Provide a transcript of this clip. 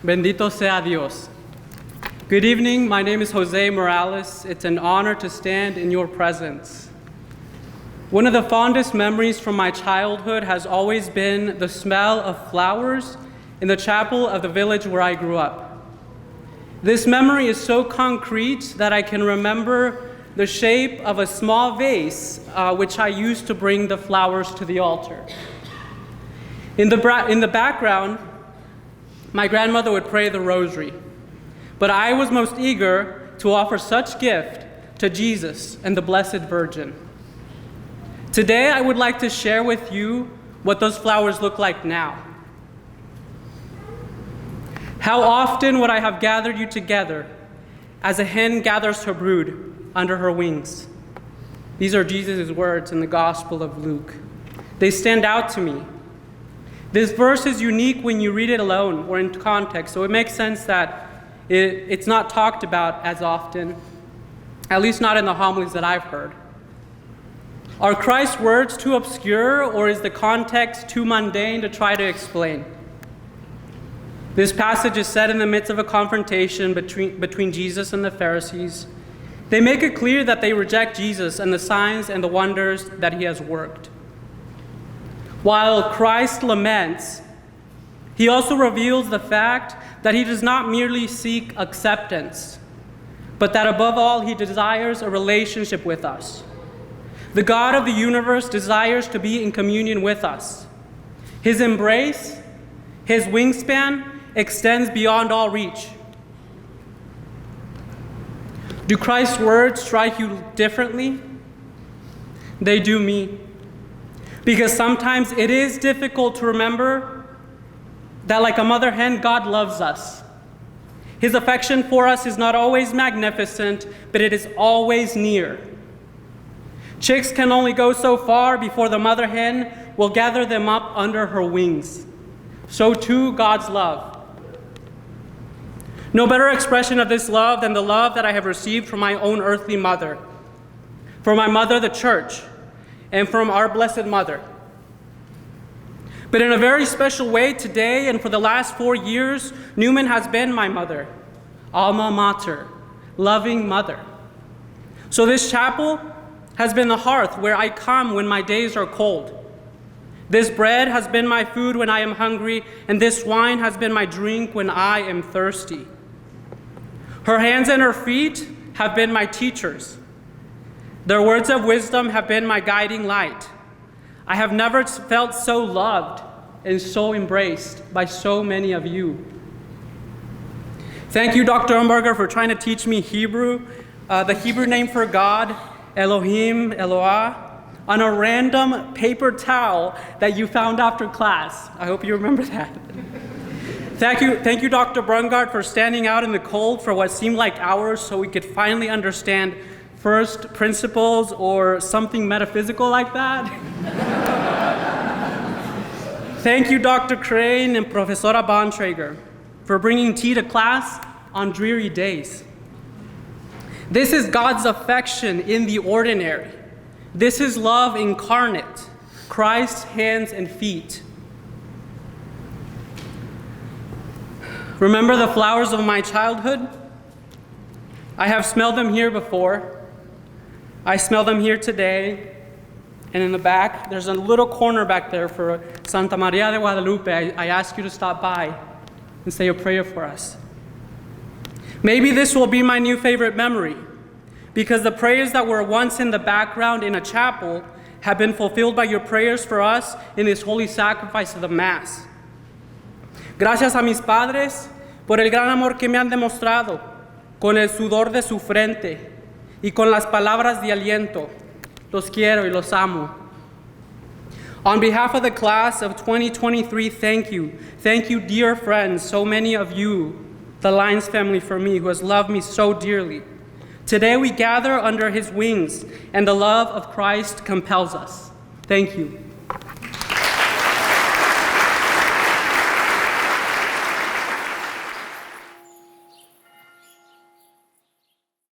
Bendito sea Dios. Good evening, my name is Jose Morales. It's an honor to stand in your presence. One of the fondest memories from my childhood has always been the smell of flowers in the chapel of the village where I grew up. This memory is so concrete that I can remember the shape of a small vase which I used to bring the flowers to the altar. In the background, my grandmother would pray the rosary, but I was most eager to offer such gift to Jesus and the Blessed Virgin. Today, I would like to share with you what those flowers look like now. How often would I have gathered you together as a hen gathers her brood under her wings? These are Jesus' words in the Gospel of Luke. They stand out to me. This verse is unique when you read it alone or in context, so it makes sense that it's not talked about as often, at least not in the homilies that I've heard. Are Christ's words too obscure, or is the context too mundane to try to explain? This passage is set in the midst of a confrontation between Jesus and the Pharisees. They make it clear that they reject Jesus and the signs and the wonders that he has worked. While Christ laments, he also reveals the fact that he does not merely seek acceptance, but that above all, he desires a relationship with us. The God of the universe desires to be in communion with us. His embrace, his wingspan, extends beyond all reach. Do Christ's words strike you differently? They do me. Because sometimes it is difficult to remember that, like a mother hen, God loves us. His affection for us is not always magnificent, but it is always near. Chicks can only go so far before the mother hen will gather them up under her wings. So too, God's love. No better expression of this love than the love that I have received from my own earthly mother, from my mother, the church, and from our Blessed Mother. But in a very special way today and for the last 4 years, Newman has been my mother, alma mater, loving mother. So this chapel has been the hearth where I come when my days are cold. This bread has been my food when I am hungry, and this wine has been my drink when I am thirsty. Her hands and her feet have been my teachers. Their words of wisdom have been my guiding light. I have never felt so loved and so embraced by so many of you. Thank you, Dr. Umberger, for trying to teach me Hebrew, the Hebrew name for God, Elohim, Eloah, on a random paper towel that you found after class. I hope you remember that. Thank you, Dr. Brungard, for standing out in the cold for what seemed like hours so we could finally understand first principles or something metaphysical like that. Thank you, Dr. Crane and Professora Bontrager, for bringing tea to class on dreary days. This is God's affection in the ordinary. This is love incarnate, Christ's hands and feet. Remember the flowers of my childhood? I have smelled them here before. I smell them here today, and in the back, there's a little corner back there for Santa Maria de Guadalupe. I ask you to stop by and say a prayer for us. Maybe this will be my new favorite memory, because the prayers that were once in the background in a chapel have been fulfilled by your prayers for us in this holy sacrifice of the Mass. Gracias a mis padres por el gran amor que me han demostrado con el sudor de su frente y con las palabras de aliento. Los quiero y los amo. On behalf of the class of 2023, thank you. Thank you, dear friends, so many of you, the Lyons family for me, who has loved me so dearly. Today we gather under his wings, and the love of Christ compels us. Thank you.